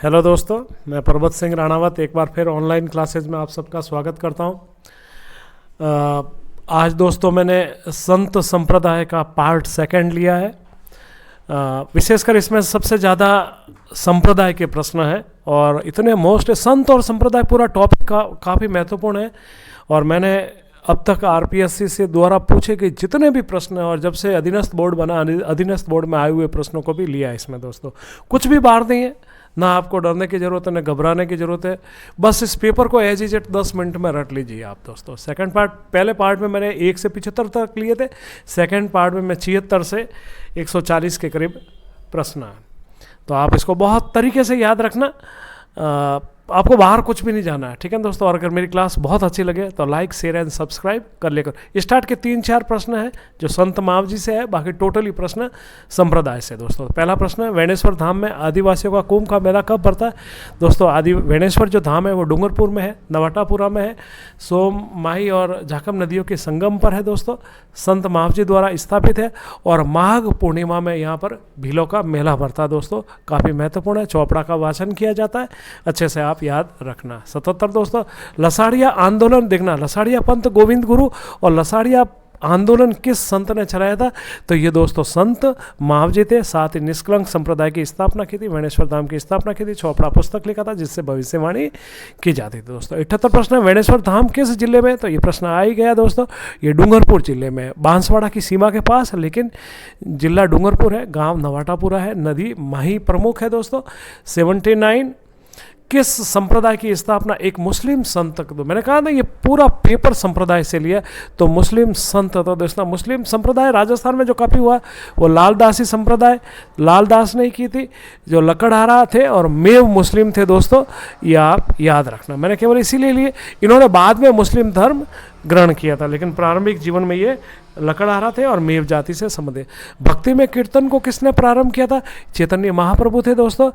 Hello दोस्तों, मैं पर्वत सिंह राणावत एक बार फिर ऑनलाइन क्लासेज में आप सबका स्वागत करता हूं। आज दोस्तों मैंने संत संप्रदाय का पार्ट सेकंड लिया है। विशेषकर इसमें सबसे ज़्यादा संप्रदाय के प्रश्न हैं और इतने मोस्ट संत और संप्रदाय पूरा टॉपिक काफ़ी महत्वपूर्ण है। और मैंने अब तक आरपीएससी से द्वारा पूछे गए जितने भी प्रश्न हैं और जब से अधीनस्थ बोर्ड बना अधीनस्थ बोर्ड में आए हुए प्रश्नों को भी लिया है इसमें दोस्तों। कुछ भी बाहर नहीं है, ना आपको डरने की ज़रूरत है ना घबराने की ज़रूरत है। बस इस पेपर को एज इज इट 10 मिनट में रट लीजिए आप दोस्तों। सेकंड पार्ट, पहले पार्ट में मैंने 1 से 75 तक लिए थे, सेकंड पार्ट में मैं 76 से 140 के करीब प्रश्न है। तो आप इसको बहुत तरीके से याद रखना। आपको बाहर कुछ भी नहीं जाना है, ठीक है दोस्तों। और अगर मेरी क्लास बहुत अच्छी लगे तो लाइक शेयर एंड सब्सक्राइब कर लेकर। स्टार्ट के 3-4 प्रश्न हैं जो संत माव जी से है, बाकी टोटली प्रश्न संप्रदाय से दोस्तों। पहला प्रश्न है, वेणेश्वर धाम में आदिवासियों का कुंभ का मेला कब पड़ता है? दोस्तों वेणेश्वर जो धाम है वो डूंगरपुर में है, नवाटापुरा में है, सोम माही और झाकम नदियों के संगम पर है दोस्तों। संत माव जी द्वारा स्थापित है और माघ पूर्णिमा में यहाँ पर भीलों का मेला पड़ता है दोस्तों। काफ़ी महत्वपूर्ण है, चौपड़ा का वाचन किया जाता है, अच्छे से आप याद रखना। 77 दोस्तों, लसाड़िया आंदोलन देखना, लसाड़िया पंथ गोविंद गुरु और लसाड़िया आंदोलन किस संत ने चलाया था? तो ये दोस्तों संत मावजी थे। साथ ही निष्कलंक संप्रदाय की स्थापना की थी, वेणेश्वर धाम की स्थापना की थी, चौपड़ा पुस्तक लिखा था जिससे भविष्यवाणी की जाती थी दोस्तों। 78 प्रश्न है, वेणेश्वर धाम किस जिले में? तो ये प्रश्न आ ही गया दोस्तों, ये डूंगरपुर जिले में, बांसवाड़ा की सीमा के पास, लेकिन जिला डूंगरपुर है, गाँव नवाटापुरा है, नदी माही प्रमुख है दोस्तों। 79, किस संप्रदाय की स्थापना एक मुस्लिम संत? तो मैंने कहा ना ये पूरा पेपर संप्रदाय से लिया, तो मुस्लिम संत तो दोस्तों मुस्लिम संप्रदाय राजस्थान में जो काफ़ी हुआ वो लालदासी संप्रदाय, लालदास ने की थी, जो लकड़हारा थे और मेव मुस्लिम थे दोस्तों। ये आप याद रखना, मैंने केवल इसीलिए लिए, इन्होंने बाद में मुस्लिम धर्म ग्रहण किया था, लेकिन प्रारंभिक जीवन में ये लकड़हारा थे और मेव जाति से संबंधित। भक्ति में कीर्तन को किसने प्रारंभ किया था? चैतन्य महाप्रभु थे दोस्तों,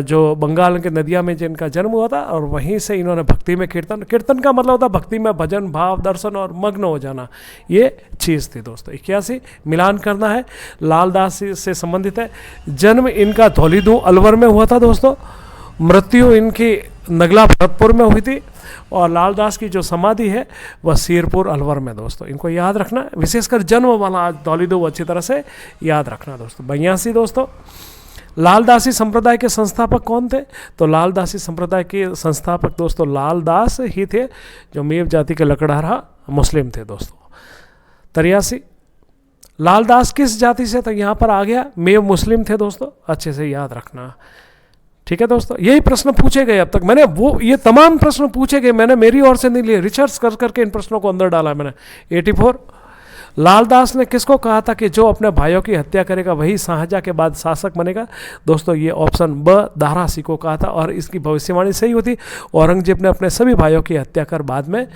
जो बंगाल के नदिया में जिनका जन्म हुआ था और वहीं से इन्होंने भक्ति में कीर्तन, कीर्तन का मतलब होता भक्ति में भजन भाव दर्शन और मग्न हो जाना, ये चीज़ थी दोस्तों। 81, मिलान करना है, लालदास से संबंधित है। जन्म इनका धौलीधु अलवर में हुआ था दोस्तों, मृत्यु इनकी नगला भरतपुर में हुई थी और लालदास की जो समाधि है वह सीरपुर अलवर में दोस्तों। इनको याद रखना, विशेषकर जन्म वाला दौलीदो अच्छी तरह से याद रखना दोस्तों। 82 दोस्तों, लालदासी संप्रदाय के संस्थापक कौन थे? तो लालदासी संप्रदाय के संस्थापक दोस्तों लालदास ही थे, जो मेव जाति के लकड़हारा मुस्लिम थे दोस्तों। 83, लालदास किस जाति से? तो यहाँ पर आ गया मेव मुस्लिम थे दोस्तों, अच्छे से याद रखना, ठीक है दोस्तों। यही प्रश्न पूछे गए अब तक, मैंने ये तमाम प्रश्न पूछे गए, मैंने मेरी ओर से नहीं लिए, रिसर्च कर करके इन प्रश्नों को अंदर डाला मैंने। 84, लालदास ने किसको कहा था कि जो अपने भाइयों की हत्या करेगा वही शाहजहाँ के बाद शासक बनेगा? दोस्तों ये ऑप्शन ब दारासी को कहा था और इसकी भविष्यवाणी सही होती। औरंगजेब ने अपने सभी भाइयों की हत्या कर बाद में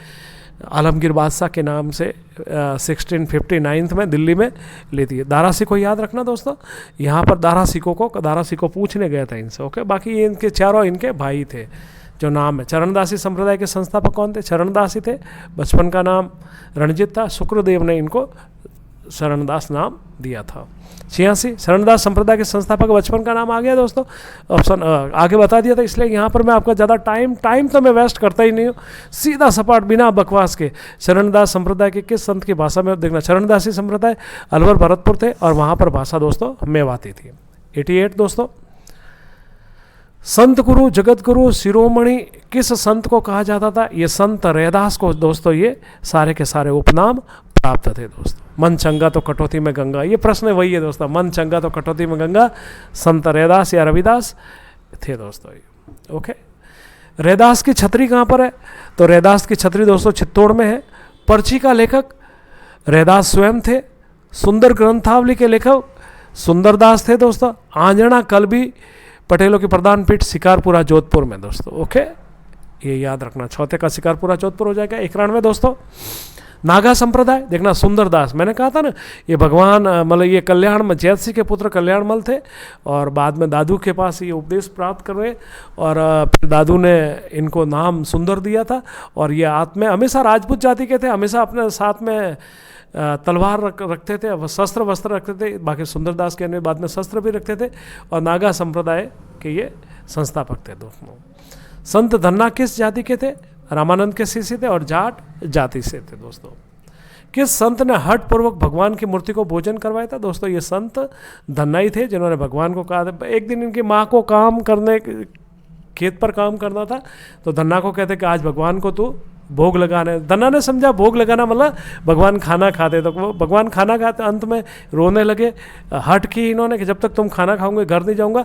आलमगीर बादशाह के नाम से 1659 में दिल्ली में ली थी। दारासी को याद रखना दोस्तों, यहाँ पर दारासी को पूछने गया था इनसे, ओके। बाकी ये इनके चारों इनके भाई थे जो नाम है। चरणदासी संप्रदाय के संस्थापक कौन थे? चरणदासी थे, बचपन का नाम रणजीत था, शुक्रदेव ने इनको शरणदास नाम दिया था। 86, शरणदास संप्रदाय के संस्थापक बचपन का नाम आ गया दोस्तों, ऑप्शन आगे बता दिया था, इसलिए यहाँ पर मैं आपका ज़्यादा टाइम तो मैं वेस्ट करता ही नहीं हूँ, सीधा सपाट बिना बकवास के शरणदास संप्रदाय के किस संत की भाषा में देखना। शरणदासी संप्रदाय अलवर भरतपुर थे और वहाँ पर भाषा दोस्तों मेवाती थी। 88 दोस्तों, संत गुरु जगत गुरु शिरोमणि किस संत को कहा जाता था? ये संत रैदास को दोस्तों ये सारे के सारे उपनाम प्राप्त थे दोस्तों। मन चंगा तो कटौती में गंगा, ये प्रश्न वही है दोस्तों, मन चंगा तो कटौती में गंगा, संत रैदास या रविदास थे दोस्तों, ओके। रैदास की छतरी कहाँ पर है? तो रैदास की छतरी दोस्तों चित्तौड़ में है। पर्ची का लेखक रैदास स्वयं थे। सुंदर ग्रंथावली के लेखक सुंदरदास थे दोस्तों। आंजना कलबी पटेलों की प्रधान पीठ शिकारपुरा जोधपुर में दोस्तों, ओके, ये याद रखना। चौथे का शिकारपुरा जोधपुर हो जाएगा। 91 दोस्तों, नागा संप्रदाय देखना, सुंदरदास, मैंने कहा था ना ये भगवान मतलब ये कल्याण जैत सिंह के पुत्र कल्याणमल थे और बाद में दादू के पास ये उपदेश प्राप्त कर रहे और फिर दादू ने इनको नाम सुंदर दिया था। और ये आत्मा हमेशा राजपूत जाति के थे, हमेशा अपने साथ में तलवार रखते थे, शस्त्र वस्त्र रखते थे, बाकी सुंदरदास के बाद में शस्त्र भी रखते थे और नागा संप्रदाय के ये संस्थापक थे दोस्तों। संत धन्ना किस जाति के थे? रामानंद के शिष्य थे और जाट जाति से थे दोस्तों। किस संत ने हठ पूर्वक भगवान की मूर्ति को भोजन करवाया था? दोस्तों ये संत धन्ना ही थे, जिन्होंने भगवान को कहा था। एक दिन इनकी माँ को काम करने, खेत पर काम करना था, तो धन्ना को कहते कि आज भगवान को तू भोग लगाने। धन्ना ने समझा भोग लगाना मतलब भगवान खाना खाते, तो वो भगवान खाना खाते, अंत में रोने लगे। हट की इन्होंने कि जब तक तुम खाना खाओगे घर नहीं जाऊंगा।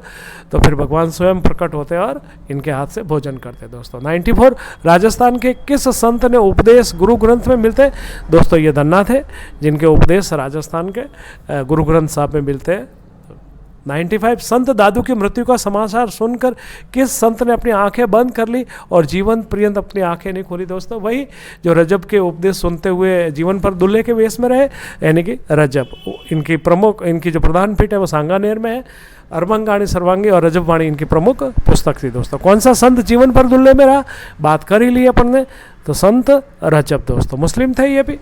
तो फिर भगवान स्वयं प्रकट होते और इनके हाथ से भोजन करते दोस्तों। 94 राजस्थान के किस संत ने उपदेश गुरु ग्रंथ में मिलते? दोस्तों ये धन्ना थे, जिनके उपदेश राजस्थान के गुरु ग्रंथ साहब में मिलते हैं। 95 संत दादू की मृत्यु का समाचार सुनकर किस संत ने अपनी आंखें बंद कर ली और जीवन पर्यंत अपनी आंखें नहीं खोली? दोस्तों वही जो रजब के उपदेश सुनते हुए जीवन पर दुल्हे के वेश में रहे, यानी कि रजब। इनकी प्रमुख, इनकी जो प्रधान पीठ है वो सांगानेर में है। अरबंगाणी, सर्वांगी और रजबवाणी इनकी प्रमुख पुस्तक थी दोस्तों। कौन सा संत जीवन पर दुल्हे में रहा? बात कर ही ली अपन ने, तो संत रजब दोस्तों, मुस्लिम थे ये भी।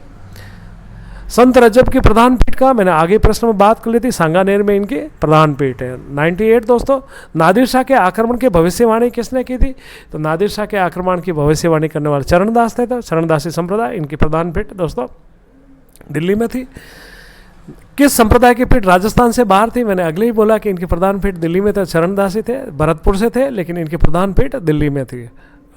संत रजब की प्रधान पीठ का मैंने आगे प्रश्न में बात कर ली थी, सांगानेर में इनकी प्रधान पीठ है। 98 दोस्तों नादिर शाह के आक्रमण की भविष्यवाणी किसने की थी? तो नादिर शाह के आक्रमण की भविष्यवाणी करने वाले चरणदास थे। तो चरणदासी संप्रदाय, इनकी प्रधान पीठ दोस्तों दिल्ली में थी। किस संप्रदाय की पीठ राजस्थान से बाहर थी? मैंने अगले ही बोला कि इनकी प्रधान पीठ दिल्ली में थे। चरणदासी थे, भरतपुर से थे, लेकिन इनकी प्रधान पीठ दिल्ली में थी।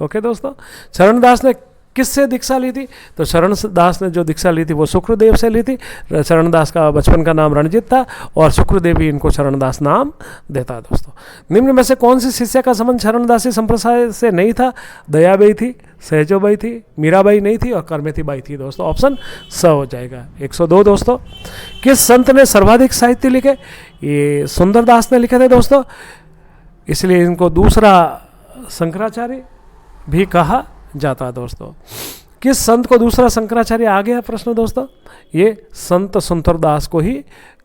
ओके दोस्तों, चरणदास ने किससे दीक्षा ली थी? तो चरणदास ने जो दीक्षा ली थी वो शुक्रदेव से ली थी। चरणदास का बचपन का नाम रणजीत था और शुक्रदेव भी इनको चरणदास नाम देता है दोस्तों। निम्न में से कौन सी शिष्य का संबंध चरणदासी संप्रदाय से नहीं था? दयाबाई थी, सहजोबाई थी, मीराबाई नहीं थी और करमेती बाई थी दोस्तों। ऑप्शन स हो जाएगा। 102 दोस्तों किस संत ने सर्वाधिक साहित्य लिखे? ये सुंदरदास ने लिखे थे दोस्तों, इसलिए इनको दूसरा शंकराचार्य भी कहा जाता है दोस्तों। किस संत को दूसरा शंकराचार्य आ गया प्रश्न दोस्तों? ये संत सुंदरदास को ही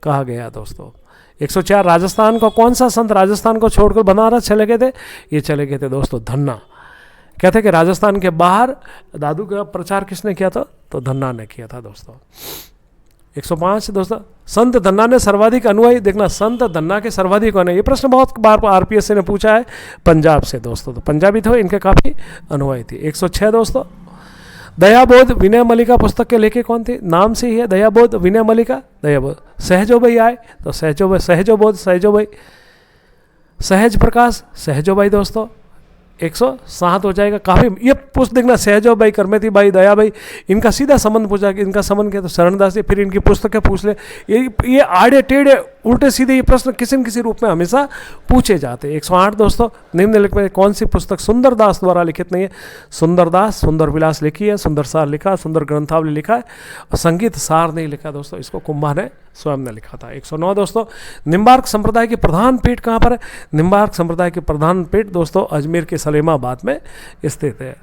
कहा गया दोस्तों। 104 राजस्थान का कौन सा संत राजस्थान को छोड़कर बनारस चले गए थे? ये चले गए थे दोस्तों धन्ना। कहते कि राजस्थान के बाहर दादू का प्रचार किसने किया था? तो धन्ना ने किया था दोस्तों। 105 दोस्तों संत धन्ना ने सर्वाधिक अनुयायी, देखना संत धन्ना के सर्वाधिक कौन है? ये प्रश्न बहुत बार आरपीएससी ने पूछा है पंजाब से दोस्तों, तो पंजाबी थे, इनके काफ़ी अनुयायी थी। 106 दोस्तों दयाबोध विनय मल्लिका पुस्तक के लेखक कौन थे? नाम से ही है दयाबोध विनय मल्लिका। दयाबोध सहजोबाई आए तो सहजोबोध सहजोबाई, सहज प्रकाश सहजोबाई दोस्तों। 107 हो जाएगा। काफ़ी ये पूछ देखना सहजोबाई, करमेती बाई, दयाबाई, इनका सीधा संबंध पूछा कि इनका संबंध क्या? तो शरणदास। फिर इनकी पुस्तकें पूछ ले। ये आड़े टेढ़े उल्टे सीधे ये प्रश्न किसी न किसी रूप में हमेशा पूछे जाते हैं। 108 दोस्तों निम्नलिखित में कौन सी पुस्तक सुंदरदास द्वारा लिखित नहीं है? सुंदरदास सुंदर विलास लिखी है, सुंदर सार लिखा, सुंदर ग्रंथावली लिखा है और संगीत सार नहीं लिखा दोस्तों, इसको कुंभा ने स्वयं ने लिखा था। 109 दोस्तों निम्बार्क संप्रदाय की प्रधान पीठ कहाँ पर है? निम्बार्क संप्रदाय की प्रधान पीठ दोस्तों अजमेर के सलेमाबाद में स्थित है।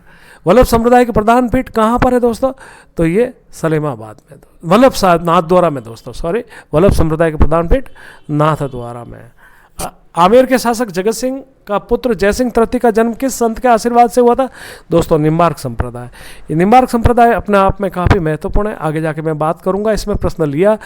वल्लभ संप्रदाय की प्रधान पीठ कहाँ पर है दोस्तों? तो ये सलेमाबाद में, वल्लभ नाथद्वारा में दोस्तों, सॉरी, वल्लभ संप्रदाय की प्रधान पीठ नाथद्वारा में। आमेर के शासक जगत सिंह का पुत्र जयसिंह तृतीय का जन्म किस संत के आशीर्वाद से हुआ था? दोस्तों निम्बार्क संप्रदाय। ये निम्बार्क संप्रदाय अपने आप में काफ़ी महत्वपूर्ण है, आगे जाके मैं बात करूंगा। इसमें प्रश्न लिया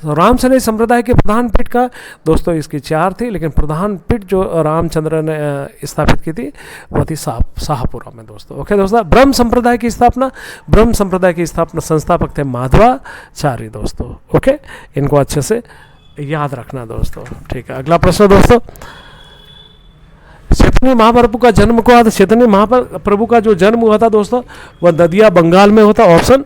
रामचंद्र संप्रदाय की प्रधान पीठ का दोस्तों इसकी 4 थी, लेकिन प्रधान पीठ जो रामचंद्र ने स्थापित की थी वो थी शाहपुरा में दोस्तों। ओके दोस्तों ब्रह्म संप्रदाय की स्थापना, ब्रह्म संप्रदाय की स्थापना संस्थापक थे माधवाचार्य दोस्तों। ओके इनको अच्छे से याद रखना दोस्तों। ठीक है अगला प्रश्न दोस्तों, चैतन्य महाप्रभु का जन्म को, चैतन्य महाप्रभु का जो जन्म हुआ था दोस्तों वह नदिया बंगाल में होता। ऑप्शन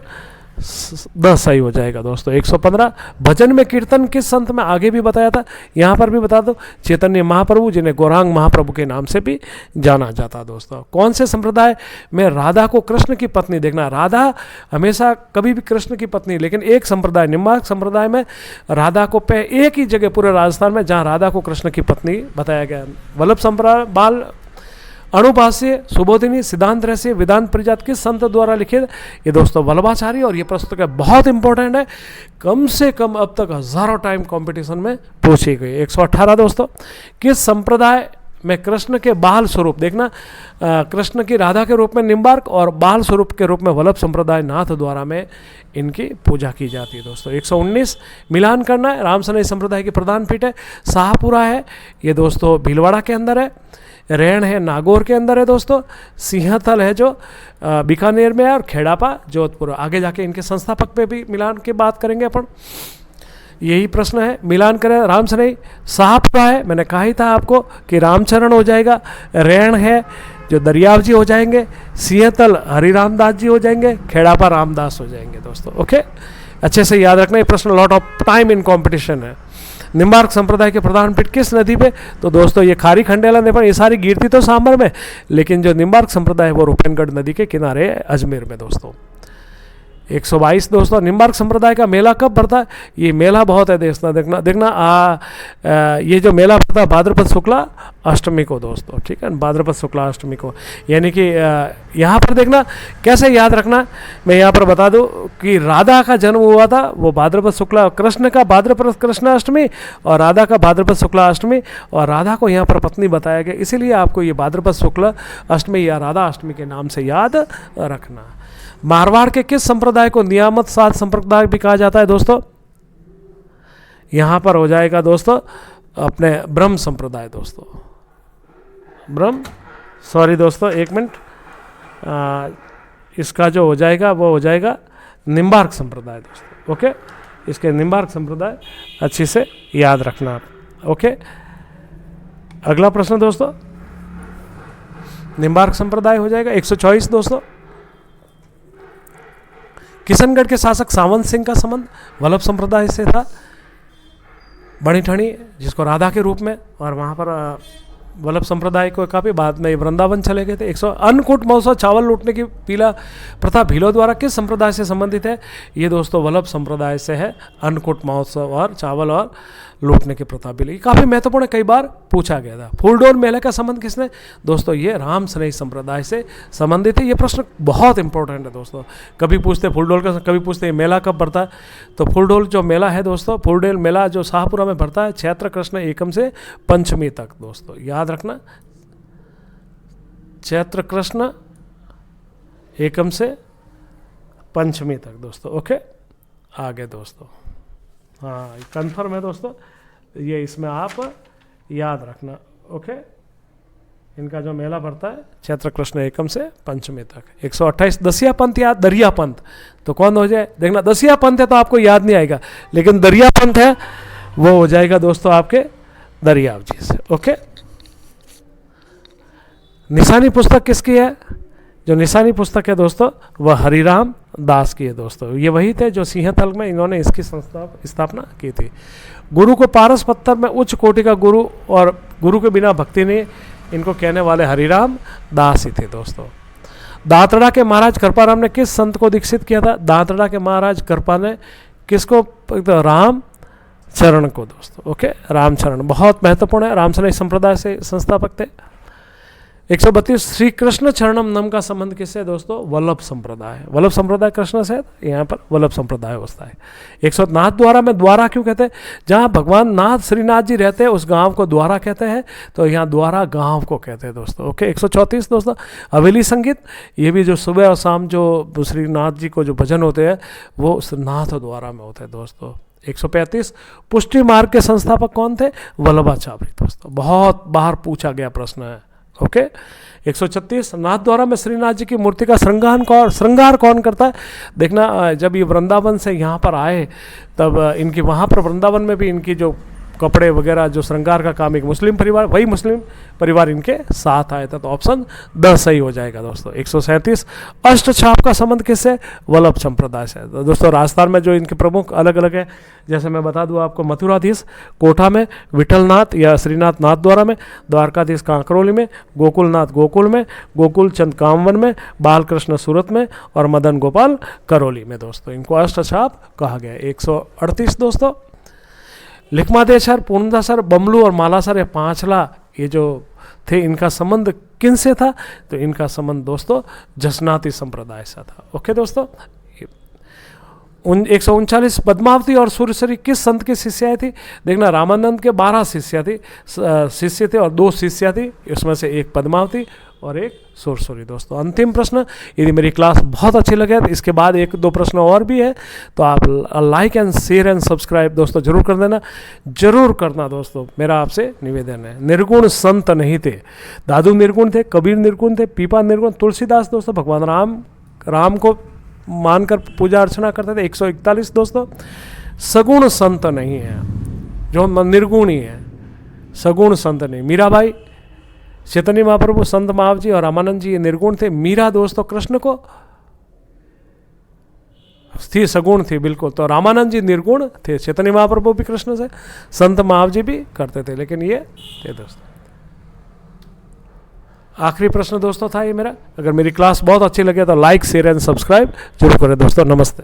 10 सही हो जाएगा दोस्तों। 115 भजन में कीर्तन किस संत में? आगे भी बताया था, यहाँ पर भी बता दो, चैतन्य महाप्रभु जिन्हें गौरांग महाप्रभु के नाम से भी जाना जाता दोस्तों। कौन से संप्रदाय में राधा को कृष्ण की पत्नी, देखना राधा हमेशा कभी भी कृष्ण की पत्नी, लेकिन एक संप्रदाय निम्बार्क संप्रदाय में राधा को एक ही जगह पूरे राजस्थान में जहाँ राधा को कृष्ण की पत्नी बताया गया। वल्लभ संप्रदाय बाल अणुभाष्य सुबोधिनी सिद्धांत रहस्य वेदांत परिजात किस संत द्वारा लिखित? ये दोस्तों वल्लभाचार्य। और ये पुस्तक है बहुत इंपॉर्टेंट है, कम से कम अब तक हजारों टाइम कंपटीशन में पूछी गई। 118 दोस्तों किस संप्रदाय में कृष्ण के बाल स्वरूप, देखना कृष्ण की राधा के रूप में निम्बार्क और बाल स्वरूप के रूप में वल्लभ संप्रदाय नाथ द्वारा में इनकी पूजा की जाती है दोस्तों। 119 मिलान करना है, रामसनई संप्रदाय की प्रधान पीठ है, शाहपुरा है, ये दोस्तों भीलवाड़ा के अंदर है, रेण है नागौर के अंदर है दोस्तों, सिंहथल है जो बीकानेर में है, और खेड़ापा जोधपुर। आगे जाके इनके संस्थापक पे भी मिलान की बात करेंगे अपन। यही प्रश्न है, मिलान करें। रामसनई शाहपुरा है, मैंने कहा ही था आपको कि रामचरण हो जाएगा, रेण है जो दरियाव जी हो जाएंगे, सिंहतल हरिराम दास जी हो जाएंगे, खेड़ापा रामदास हो जाएंगे दोस्तों। ओके, अच्छे से याद रखना, ये प्रश्न lot of time in competition है। निम्बार्क संप्रदाय के प्रधान पीठ किस नदी पे? तो दोस्तों ये खारी खंडेला नेपाल, ये सारी गिरती तो सांबर में, लेकिन जो निम्बार्क संप्रदाय है वो रूपनगढ़ नदी के किनारे है, अजमेर में दोस्तों। 122 दोस्तों, निम्बार्क संप्रदाय का मेला कब भरता है? ये मेला बहुत है देखना ये जो मेला भरता है भाद्रपद शुक्ला अष्टमी को दोस्तों, ठीक है, भाद्रपद शुक्ला अष्टमी को। यानी कि यहाँ पर देखना कैसे याद रखना, मैं यहाँ पर बता दूँ कि राधा का जन्म हुआ था वो भाद्रपद शुक्ला, कृष्ण का भाद्रपद कृष्ण अष्टमी और राधा का भाद्रपद शुक्ला अष्टमी, और राधा को यहाँ पर पत्नी बताया गया, इसीलिए आपको ये भाद्रपद शुक्ला अष्टमी या राधा अष्टमी के नाम से याद रखना। मारवाड़ के किस संप्रदाय को नियामत साध संप्रदाय भी कहा जाता है दोस्तों? यहां पर हो जाएगा दोस्तों अपने ब्रह्म संप्रदाय दोस्तों, सॉरी दोस्तों एक मिनट, इसका जो हो जाएगा वो हो जाएगा निम्बार्क संप्रदाय दोस्तों। ओके, इसके निम्बार्क संप्रदाय अच्छे से याद रखना आप। ओके, अगला प्रश्न दोस्तों, निम्बार्क संप्रदाय हो जाएगा। 124 दोस्तों, किशनगढ़ के शासक सावंत सिंह का संबंध वल्लभ संप्रदाय से था, बड़ी ठणी जिसको राधा के रूप में, और वहाँ पर वल्लभ संप्रदाय को काफ़ी बाद में वृंदावन चले गए थे। 100 अन्नकूट महोत्सव, चावल लूटने की पीला प्रथा भीलों द्वारा किस संप्रदाय से संबंधित है? ये दोस्तों वल्लभ संप्रदाय से है, अन्नकूट महोत्सव और चावल और लूटने की प्रथा भी। काफ़ी महत्वपूर्ण, कई बार पूछा गया था। फूलडोल मेले का संबंध किसने? दोस्तों ये रामसनई संप्रदाय से संबंधित है। ये प्रश्न बहुत इंपॉर्टेंट है दोस्तों, कभी पूछते फूलडोल का, कभी पूछते मेला कब भरता है। तो फूलडोल जो मेला है दोस्तों, फूलडोल मेला जो शाहपुरा में भरता है चैत्र कृष्ण एकम से पंचमी तक दोस्तों, याद रखना, चैत्र कृष्ण एकम से पंचमी तक दोस्तों। ओके, आगे दोस्तों, हाँ कंफर्म है दोस्तों, ये इसमें आप याद रखना। ओके, इनका जो मेला भरता है चैत्र कृष्ण एकम से पंचमी तक। 128 दसिया पंथ या दरिया पंथ, तो कौन हो जाए? देखना दसिया पंथ है तो आपको याद नहीं आएगा, लेकिन दरिया पंथ है वो हो जाएगा दोस्तों आपके दरियाव जी से। ओके, निशानी पुस्तक किसकी है? जो निशानी पुस्तक है दोस्तों वह हरिराम दास की है दोस्तों। ये वही थे जो सिंहथल में इन्होंने इसकी स्थापना की थी। गुरु को पारस पत्थर में उच्च कोटि का गुरु और गुरु के बिना भक्ति नहीं, इनको कहने वाले हरिराम दास ही थे दोस्तों। दांतड़ा के महाराज कृपाराम ने किस संत को दीक्षित किया था? दांतड़ा के महाराज कृपा ने किसको? राम चरण को दोस्तों। ओके, रामचरण बहुत महत्वपूर्ण है, रामसनई संप्रदाय से संस्थापक थे। 132 श्री कृष्ण चरणम नम का संबंध किससे है दोस्तों? वल्लभ संप्रदाय है। वल्लभ संप्रदाय कृष्ण से, यहाँ पर वल्लभ संप्रदाय होता है। 100 नाथ द्वारा में द्वारा क्यों कहते हैं? जहाँ भगवान नाथ श्रीनाथ जी रहते हैं उस गांव को द्वारा कहते हैं, तो यहाँ द्वारा गांव को कहते हैं दोस्तों। ओके, 134 दोस्तों हवेली संगीत, ये भी जो सुबह और शाम जो श्रीनाथ जी को जो भजन होते हैं वो नाथ द्वारा में होते हैं दोस्तों। 135 पुष्टि मार्ग के संस्थापक कौन थे? वल्लभाचार्य दोस्तों, बहुत बार पूछा गया प्रश्न है। ओके, 136 नाथ द्वारा में श्रीनाथ जी की मूर्ति का श्रृंगार कौन करता है? देखना, जब ये वृंदावन से यहाँ पर आए तब इनकी वहाँ पर वृंदावन में भी इनकी जो कपड़े वगैरह जो श्रृंगार का काम एक मुस्लिम परिवार, वही मुस्लिम परिवार इनके साथ आया था, तो ऑप्शन 10 सही हो जाएगा दोस्तों। 137 अष्टछाप का संबंध किससे? वल्लभ संप्रदाय से। तो दोस्तों राजस्थान में जो इनके प्रमुख अलग अलग है, जैसे मैं बता दूं आपको, मथुराधीश कोठा में, विठलनाथ या श्रीनाथ नाथ द्वारा में, द्वारकाधीश कांकरोली में, गोकुलनाथ गोकुल में, गोकुल चंद कामवन में, बालकृष्ण सूरत में और मदन गोपाल करौली में दोस्तों। इनको अष्टछाप कहा गया। 138 दोस्तों लिखमादेशर, पूर्णदासर, बमलू और मालासर, ये पांचला ये जो थे इनका संबंध किन से था? तो इनका संबंध दोस्तों जसनाती संप्रदाय से था। ओके दोस्तों, 139 पद्मावती और सूर्यश्री किस संत की शिष्याएं थी? देखना, रामानंद के 12 शिष्य थे और 2 शिष्या थी, इसमें से एक पद्मावती और एक सूर्यश्री। दोस्तों अंतिम प्रश्न, यदि मेरी क्लास बहुत अच्छी लगे तो इसके बाद 1-2 प्रश्न और भी है, तो आप like and share and subscribe दोस्तों जरूर कर देना, जरूर करना दोस्तों, मेरा आपसे निवेदन है। निर्गुण संत नहीं थे, दादू निर्गुण थे, कबीर निर्गुण थे, पीपा निर्गुण, तुलसीदास दोस्तों भगवान राम को मानकर पूजा अर्चना करते थे। 141 दोस्तों सगुण संत नहीं है, जो निर्गुण ही है, सगुण संत नहीं। मीराबाई, चैतन्य महाप्रभु, संत महाव जी और रामानंद जी ये निर्गुण थे। मीरा दोस्तों कृष्ण को थी, सगुण थी बिल्कुल। तो रामानंद जी निर्गुण थे, चैतन्य महाप्रभु भी कृष्ण से, संत महाव जी भी करते थे, लेकिन ये थे दोस्तों। आखिरी प्रश्न दोस्तों था ये मेरा। अगर मेरी क्लास बहुत अच्छी लगे तो लाइक शेयर एंड सब्सक्राइब जरूर करें दोस्तों। नमस्ते।